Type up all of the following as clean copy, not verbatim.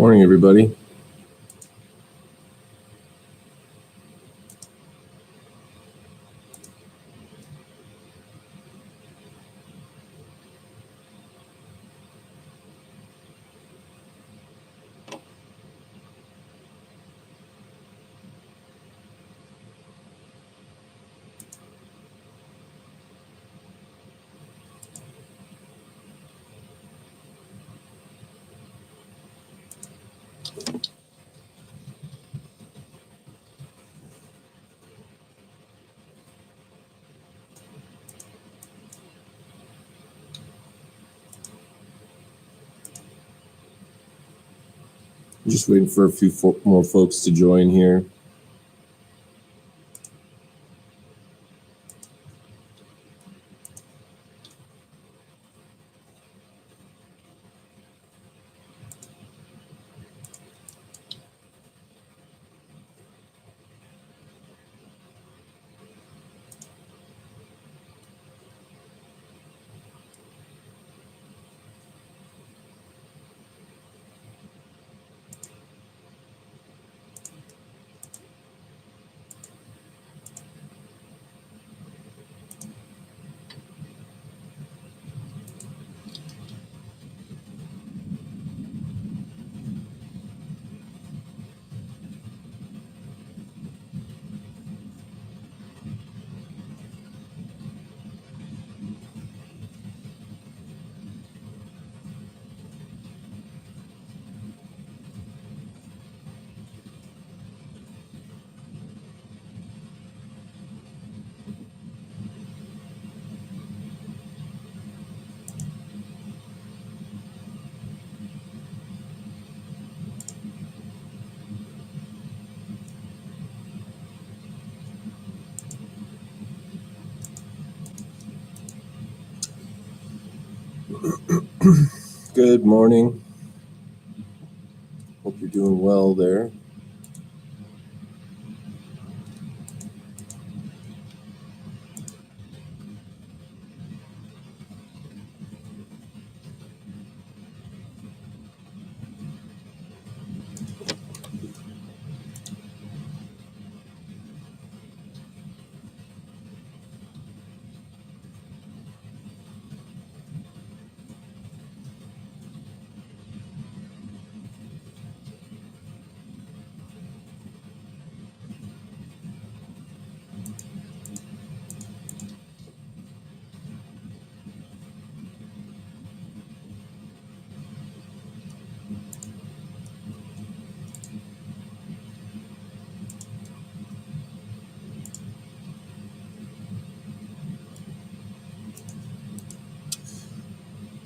Morning, everybody. Just waiting for a few more folks to join here. Good morning. Hope you're doing well there.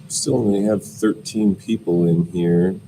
Still only have 13 people in here.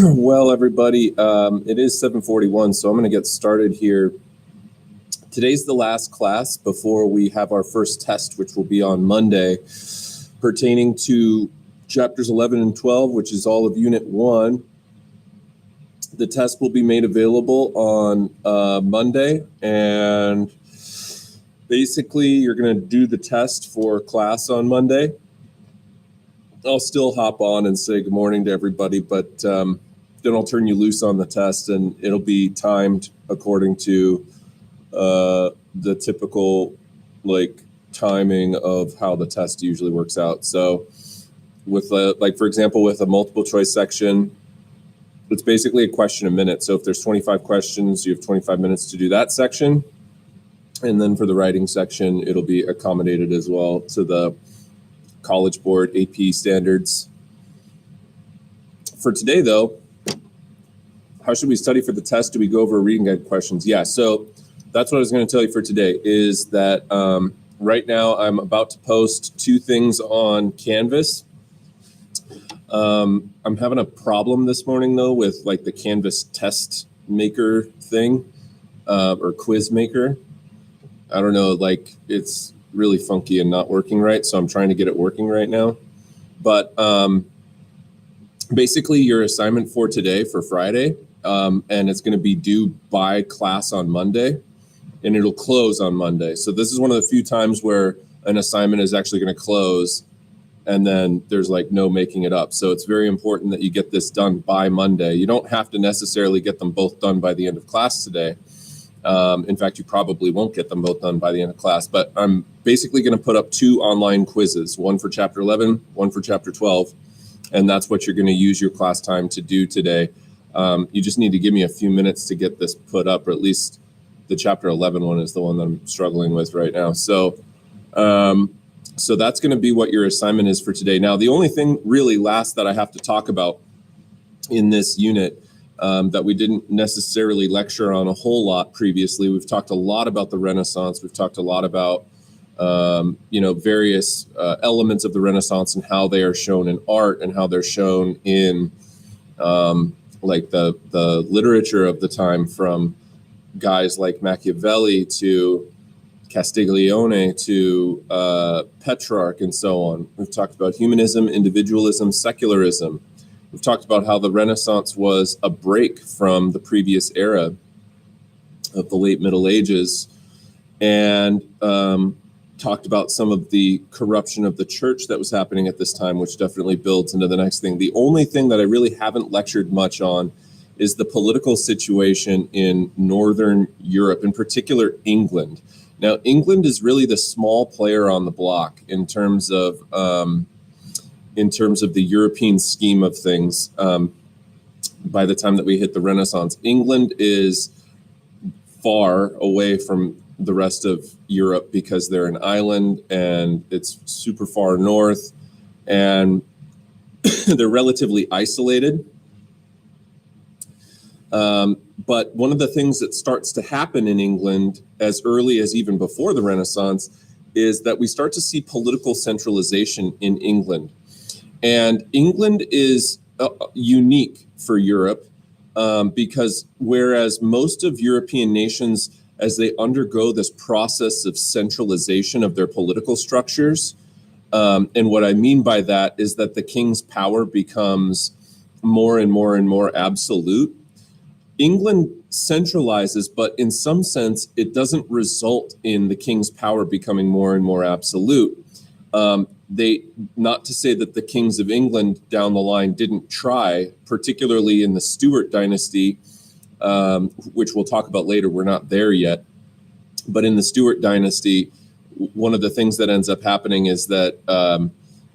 Well, everybody, it is 7:41, so I'm going to get started here. Today's the last class before we have our first test, which will be on Monday, pertaining to chapters 11 and 12, which is all of Unit 1. The test will be made available on Monday, and basically you're going to do the test for class on Monday. I'll still hop on and say good morning to everybody, but then I'll turn you loose on the test, and it'll be timed according to the typical timing of how the test usually works out. So with for example, with a multiple choice section, it's basically a question a minute. So if there's 25 questions, you have 25 minutes to do that section. And then for the writing section, it'll be accommodated as well to the College Board AP standards. For today, though, how should we study for the test? Do we go over reading guide questions? Yeah, so that's what I was going to tell you for today, is that right now I'm about to post 2 things on Canvas. I'm having a problem this morning, though, with like the Canvas test maker thing or quiz maker. I don't know, like it's really funky and not working right. So I'm trying to get it working right now. But basically your assignment for today, for Friday, and it's going to be due by class on Monday, and it'll close on Monday. So this is one of the few times where an assignment is actually going to close and then there's like no making it up. So it's very important that you get this done by Monday. You don't have to necessarily get them both done by the end of class today. In fact, you probably won't get them both done by the end of class, but I'm basically going to put up 2 online quizzes, one for chapter 11, one for chapter 12. And that's what you're going to use your class time to do today. You just need to give me a few minutes to get this put up, or at least the chapter 11 one is the one that I'm struggling with right now. So that's going to be what your assignment is for today. Now, the only thing really last that I have to talk about in this unit that we didn't necessarily lecture on a whole lot previously, we've talked a lot about the Renaissance. We've talked a lot about various elements of the Renaissance and how they are shown in art and how they're shown in like the literature of the time, from guys like Machiavelli to Castiglione to Petrarch and so on. We've talked about humanism, individualism, secularism. We've talked about how the Renaissance was a break from the previous era of the late Middle Ages, and talked about some of the corruption of the church that was happening at this time, which definitely builds into the next thing. The only thing that I really haven't lectured much on is the political situation in Northern Europe, in particular England. Now, England is really the small player on the block in terms of the European scheme of things. By the time that we hit the Renaissance, England is far away from the rest of Europe because they're an island and it's super far north, and they're relatively isolated. But one of the things that starts to happen in England as early as even before the Renaissance is that we start to see political centralization in England. And England is unique for Europe because whereas most of European nations, as they undergo this process of centralization of their political structures, and what I mean by that is that the king's power becomes more and more and more absolute. England centralizes, but in some sense, it doesn't result in the king's power becoming more and more absolute. Not to say that the kings of England down the line didn't try, particularly in the Stuart dynasty, which we'll talk about later. We're not there yet. But in the Stuart dynasty, one of the things that ends up happening is that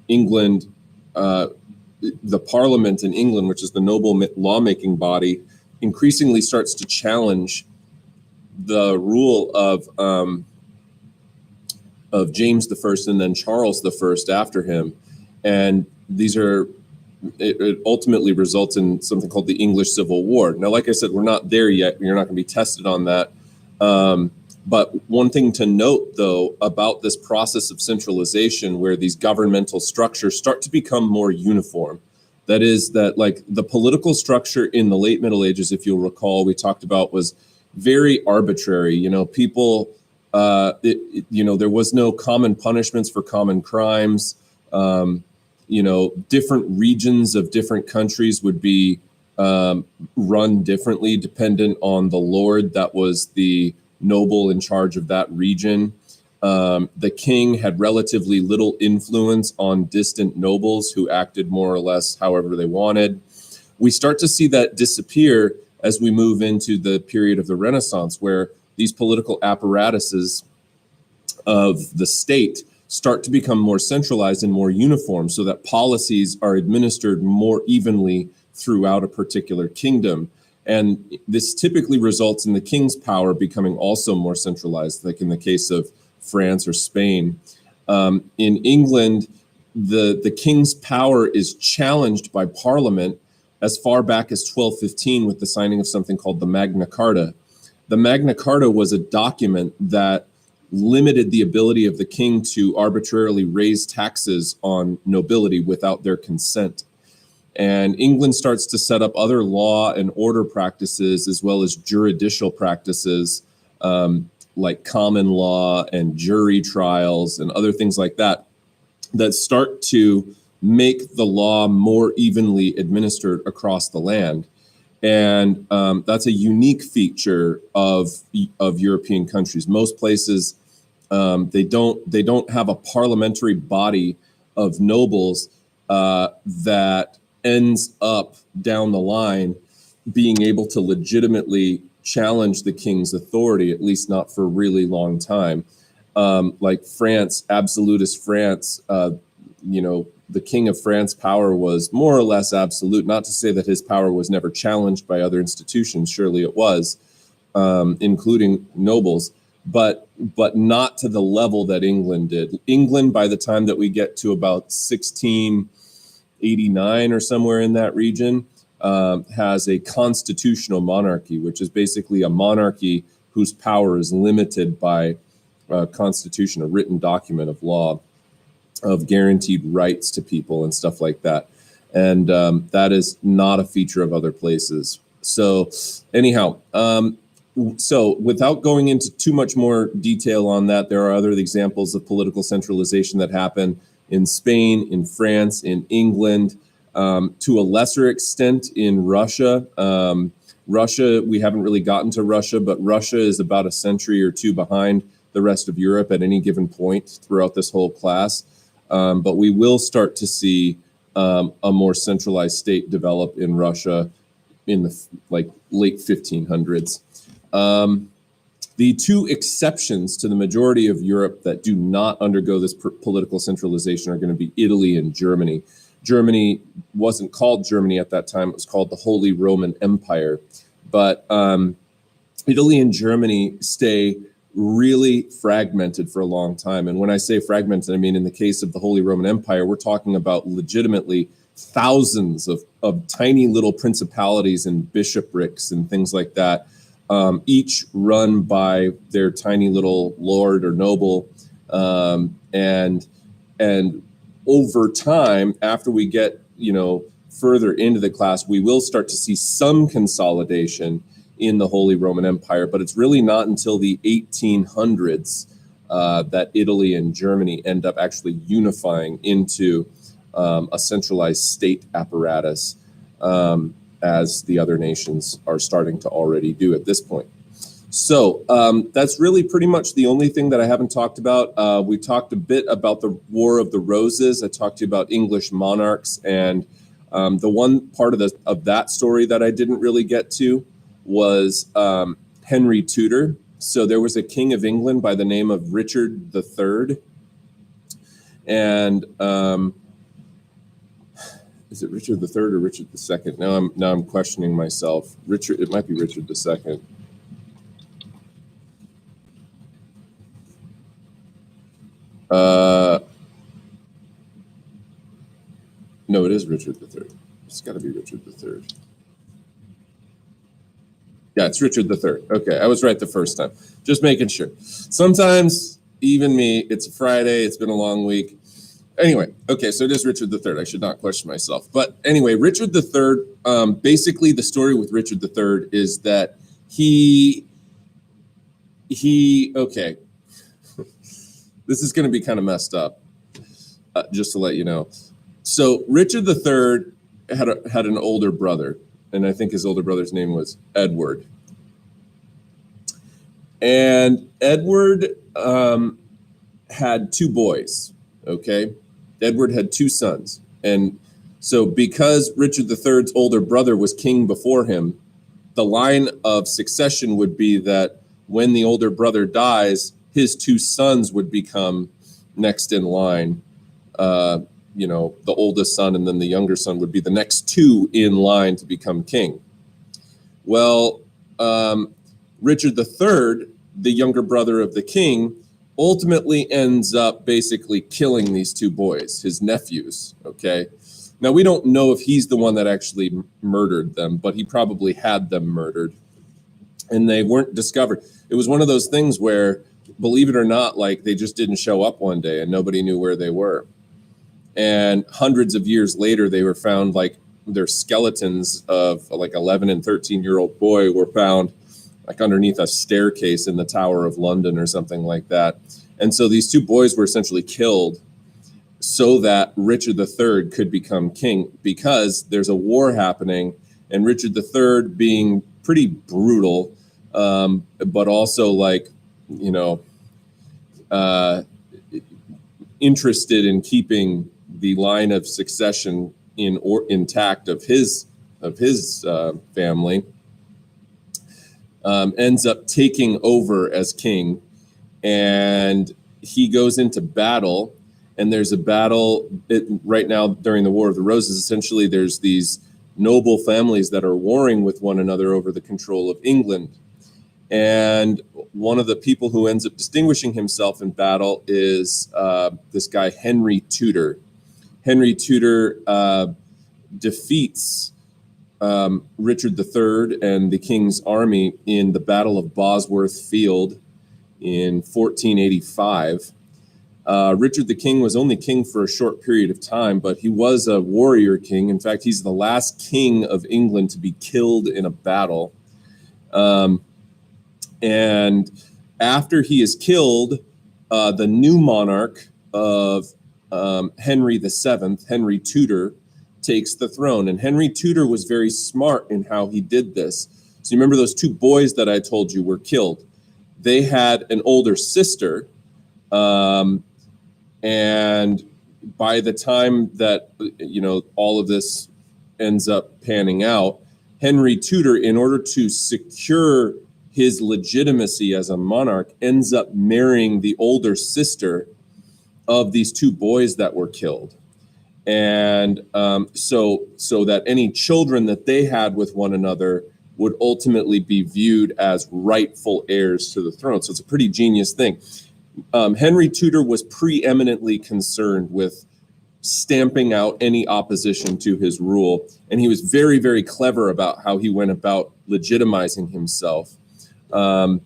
England, the parliament in England, which is the noble lawmaking body, increasingly starts to challenge the rule of James I and then Charles I after him. And it ultimately results in something called the English Civil War. Now, like I said, we're not there yet. You're not going to be tested on that. But one thing to note, though, about this process of centralization where these governmental structures start to become more uniform, that is that like the political structure in the late Middle Ages, if you'll recall, we talked about was very arbitrary. People, there was no common punishments for common crimes. Different regions of different countries would be run differently dependent on the lord that was the noble in charge of that region. The king had relatively little influence on distant nobles who acted more or less however they wanted. We start to see that disappear as we move into the period of the Renaissance, where these political apparatuses of the state start to become more centralized and more uniform, so that policies are administered more evenly throughout a particular kingdom. And this typically results in the king's power becoming also more centralized, like in the case of France or Spain. In England, the king's power is challenged by Parliament as far back as 1215 with the signing of something called the Magna Carta. The Magna Carta was a document that limited the ability of the king to arbitrarily raise taxes on nobility without their consent. And England starts to set up other law and order practices as well as juridical practices, like common law and jury trials and other things like that, that start to make the law more evenly administered across the land. And that's a unique feature of European countries. Most places, they don't have a parliamentary body of nobles that ends up down the line being able to legitimately challenge the king's authority, at least not for a really long time. Like France, absolutist France, the king of France power was more or less absolute. Not to say that his power was never challenged by other institutions. Surely it was, including nobles, but not to the level that England did. England, by the time that we get to about 1689 or somewhere in that region, has a constitutional monarchy, which is basically a monarchy whose power is limited by a constitution, a written document of law, of guaranteed rights to people and stuff like that. And that is not a feature of other places. So anyhow, so without going into too much more detail on that, there are other examples of political centralization that happen in Spain, in France, in England, to a lesser extent in Russia. Russia, we haven't really gotten to Russia, but Russia is about a century or two behind the rest of Europe at any given point throughout this whole class. But we will start to see a more centralized state develop in Russia in the late 1500s. The two exceptions to the majority of Europe that do not undergo this political centralization are going to be Italy and Germany. Germany wasn't called Germany at that time. It was called the Holy Roman Empire. But Italy and Germany stay really fragmented for a long time. And when I say fragmented, I mean in the case of the Holy Roman Empire, we're talking about legitimately thousands of tiny little principalities and bishoprics and things like that, each run by their tiny little lord or noble. And over time, after we get further into the class, we will start to see some consolidation in the Holy Roman Empire, but it's really not until the 1800s that Italy and Germany end up actually unifying into a centralized state apparatus, as the other nations are starting to already do at this point. So that's really pretty much the only thing that I haven't talked about. We talked a bit about the War of the Roses. I talked to you about English monarchs, and the one part of that story that I didn't really get to was Henry Tudor. So there was a king of England by the name of Richard III. And is it Richard III or Richard II? Now I'm questioning myself. It might be Richard II. No, it is Richard III. It's got to be Richard III. Yeah, it's Richard III. Okay, I was right the first time. Just making sure. Sometimes, even me, it's a Friday, it's been a long week. Anyway, okay, so it is Richard III. I should not question myself. But anyway, Richard III, basically the story with Richard III is that he okay, this is going to be kind of messed up, just to let you know. So Richard III had an older brother, and I think his older brother's name was Edward. And Edward had two boys, okay? Edward had two sons. And so because Richard III's older brother was king before him, the line of succession would be that when the older brother dies, his two sons would become next in line. The oldest son and then the younger son would be the next two in line to become king. Well, Richard III, the younger brother of the king, ultimately ends up basically killing these two boys, his nephews, okay? Now, we don't know if he's the one that actually murdered them, but he probably had them murdered. and they weren't discovered. It was one of those things where, believe it or not, like they just didn't show up one day and nobody knew where they were. And hundreds of years later, they were found, like their skeletons of like 11 and 13-year-old boy were found like underneath a staircase in the Tower of London or something like that. And so these two boys were essentially killed so that Richard III could become king, because there's a war happening, and Richard III, being pretty brutal, but also like, you know, interested in keeping the line of succession intact of his family, ends up taking over as king, and he goes into battle. And there's a battle right now during the War of the Roses. Essentially, there's these noble families that are warring with one another over the control of England. And one of the people who ends up distinguishing himself in battle is this guy, Henry Tudor. Henry Tudor defeats Richard III and the king's army in the Battle of Bosworth Field in 1485. Richard the King was only king for a short period of time, but he was a warrior king. In fact, he's the last king of England to be killed in a battle. And after he is killed, the new monarch of Henry VII, Henry Tudor, takes the throne. And Henry Tudor was very smart in how he did this. So you remember those two boys that I told you were killed? They had an older sister. And by the time that, you know, all of this ends up panning out, Henry Tudor, in order to secure his legitimacy as a monarch, ends up marrying the older sister of these two boys that were killed. And so that any children that they had with one another would ultimately be viewed as rightful heirs to the throne. So it's a pretty genius thing. Henry Tudor was preeminently concerned with stamping out any opposition to his rule, and he was very, very clever about how he went about legitimizing himself. And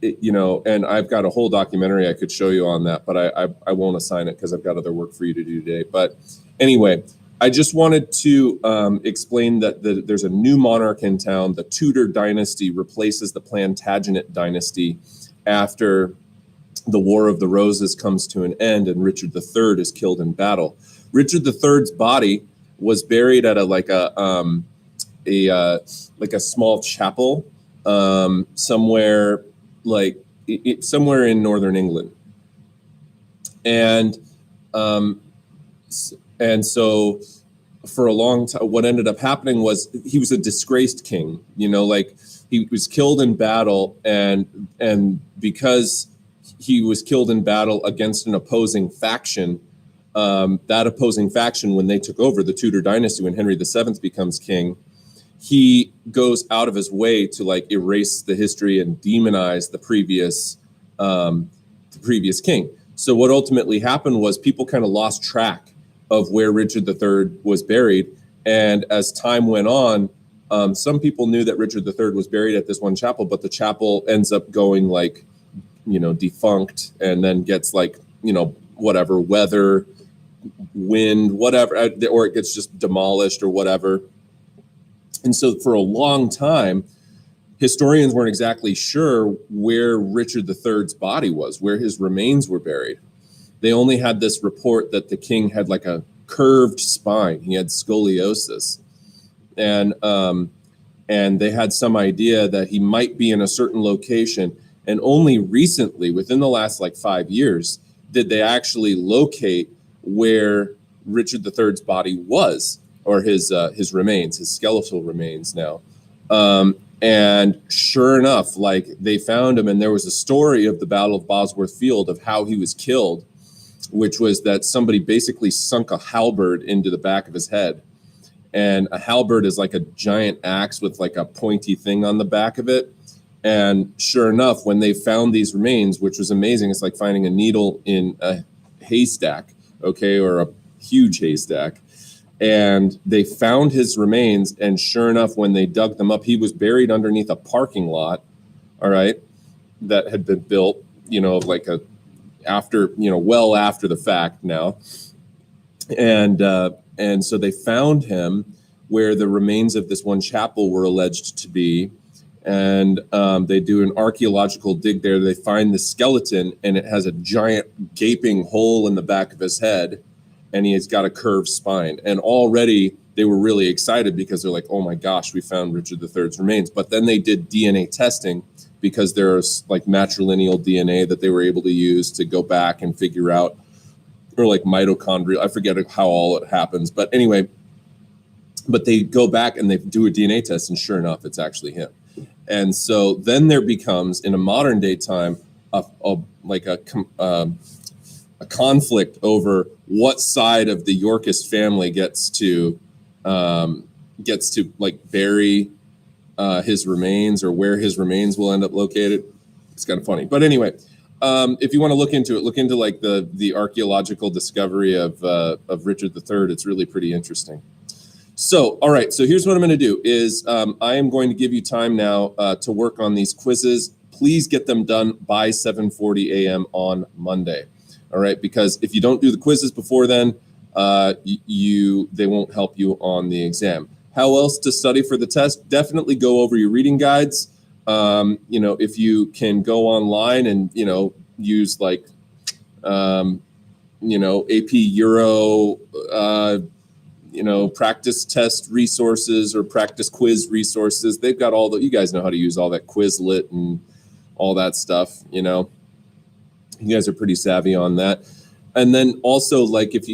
I've got a whole documentary I could show you on that, but I won't assign it because I've got other work for you to do today. But anyway, I just wanted to explain that there's a new monarch in town. The Tudor dynasty replaces the Plantagenet dynasty after the War of the Roses comes to an end and Richard III is killed in battle. Richard III's body was buried at a small chapel somewhere somewhere in northern England, and so for a long time, what ended up happening was he was a disgraced king. You know, like he was killed in battle, and because he was killed in battle against an opposing faction, that opposing faction, when they took over the Tudor dynasty, when Henry VII becomes king, he goes out of his way to like erase the history and demonize the previous king. So what ultimately happened was people kind of lost track of where Richard III was buried. And as time went on, some people knew that Richard III was buried at this one chapel, but the chapel ends up going like, defunct, and then gets like, whatever, weather, wind, whatever, or it gets just demolished or whatever. And so for a long time, historians weren't exactly sure where Richard III's body was, where his remains were buried. They only had this report that the king had like a curved spine. He had scoliosis. And they had some idea that he might be in a certain location. And only recently, within the last 5 years, did they actually locate where Richard III's body was, or his remains, his skeletal remains now. And sure enough, they found him, and there was a story of the Battle of Bosworth Field of how he was killed, which was that somebody basically sunk a halberd into the back of his head. And a halberd is like a giant axe with like a pointy thing on the back of it. And sure enough, when they found these remains, which was amazing, it's like finding a needle in a haystack, okay, or a huge haystack. And they found his remains, and sure enough, when they dug them up, he was buried underneath a parking lot, all right, that had been built, like well after the fact now. And so they found him where the remains of this one chapel were alleged to be. And they do an archaeological dig there. They find the skeleton, and it has a giant gaping hole in the back of his head, and he has got a curved spine. And already they were really excited because they're like, oh my gosh, we found Richard III's remains. But then they did DNA testing, because there's like matrilineal DNA that they were able to use to go back and figure out, or like mitochondrial, I forget how all it happens. But anyway, but they go back and they do a DNA test, and sure enough, it's actually him. And so then there becomes, in a modern day time, a conflict over what side of the Yorkist family gets to like bury his remains, or where his remains will end up located. It's kind of funny, but anyway, if you want to look into it, look into like the archaeological discovery of Richard III. It's really pretty interesting. So, all right. So here's what I'm going to do is I am going to give you time now to work on these quizzes. Please get them done by 7:40 a.m. on Monday. All right, because if you don't do the quizzes before then, they won't help you on the exam. How else to study for the test? Definitely go over your reading guides. If you can go online and use like AP Euro, practice test resources or practice quiz resources. They've got you guys know how to use all that Quizlet and all that stuff. You guys are pretty savvy on that. And then also, like, if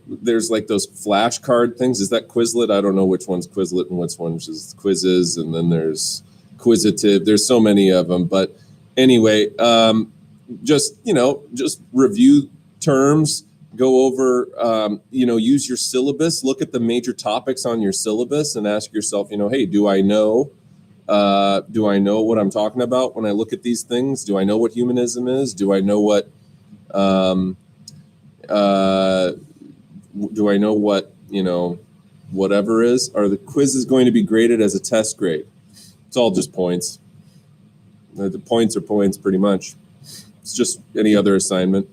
there's like those flashcard things. Is that Quizlet? I don't know which one's Quizlet and which one's is quizzes. And then there's Quizzitive. There's so many of them. But anyway, just review terms, go over, use your syllabus, look at the major topics on your syllabus and ask yourself, hey, do I know what I'm talking about when I look at these things? Do I know what humanism is? Do I know what, whatever is? Are the quizzes going to be graded as a test grade? It's all just points. The points are points pretty much. It's just any other assignment.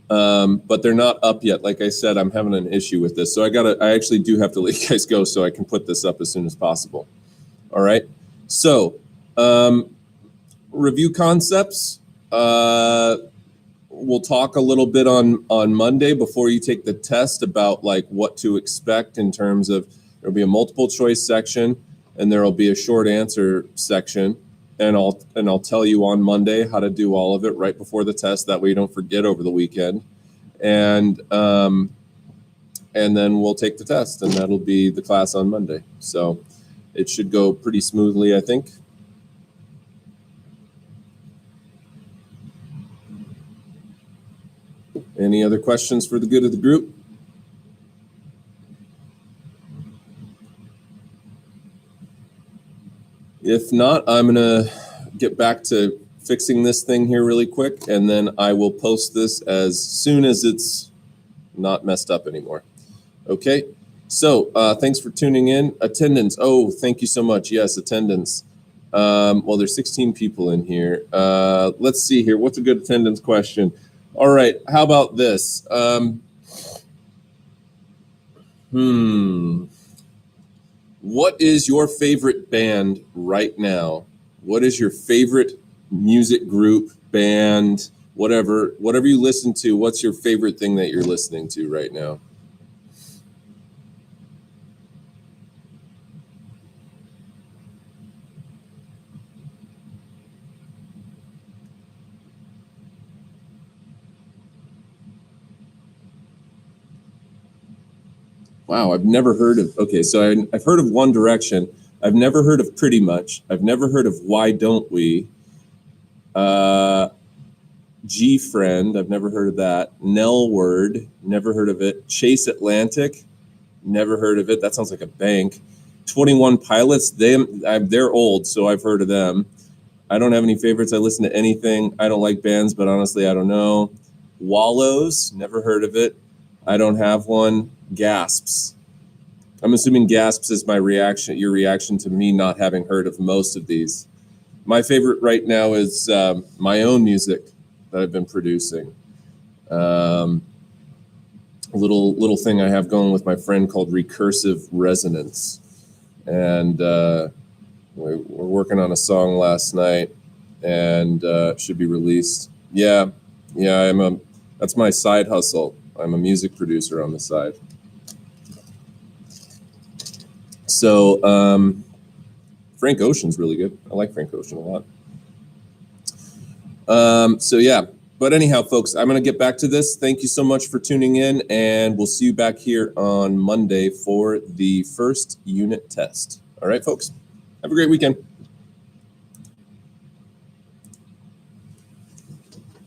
But they're not up yet. Like I said, I'm having an issue with this. So I actually do have to let you guys go so I can put this up as soon as possible. All right. So, review concepts. We'll talk a little bit on Monday before you take the test about like what to expect in terms of, there'll be a multiple choice section and there'll be a short answer section. And I'll tell you on Monday how to do all of it right before the test. That way you don't forget over the weekend. And then we'll take the test, and that'll be the class on Monday. So it should go pretty smoothly, I think. Any other questions for the good of the group? If not, I'm going to get back to fixing this thing here really quick, and then I will post this as soon as it's not messed up anymore. Okay, so thanks for tuning in. Attendance. Oh, thank you so much. Yes, attendance. Well, there's 16 people in here. Let's see here. What's a good attendance question? All right, how about this? What is your favorite band right now? What is your favorite music group, band, whatever you listen to? What's your favorite thing that you're listening to right now? Wow, I've never heard of, okay, so I've heard of One Direction. I've never heard of Pretty Much. I've never heard of Why Don't We? G-Friend, I've never heard of that. Nell Word, never heard of it. Chase Atlantic, never heard of it. That sounds like a bank. 21 Pilots, they're old, so I've heard of them. I don't have any favorites. I listen to anything. I don't like bands, but honestly, I don't know. Wallows, never heard of it. I don't have one. gasps. I'm assuming gasps is my reaction, your reaction to me not having heard of most of these. My favorite right now is my own music that I've been producing. A little thing I have going with my friend called Recursive Resonance. And we're working on a song last night, and should be released. Yeah, that's my side hustle. I'm a music producer on the side. So Frank Ocean's really good. I like Frank Ocean a lot. So yeah, but anyhow, folks, I'm going to get back to this. Thank you so much for tuning in, and we'll see you back here on Monday for the first unit test. All right, folks, have a great weekend.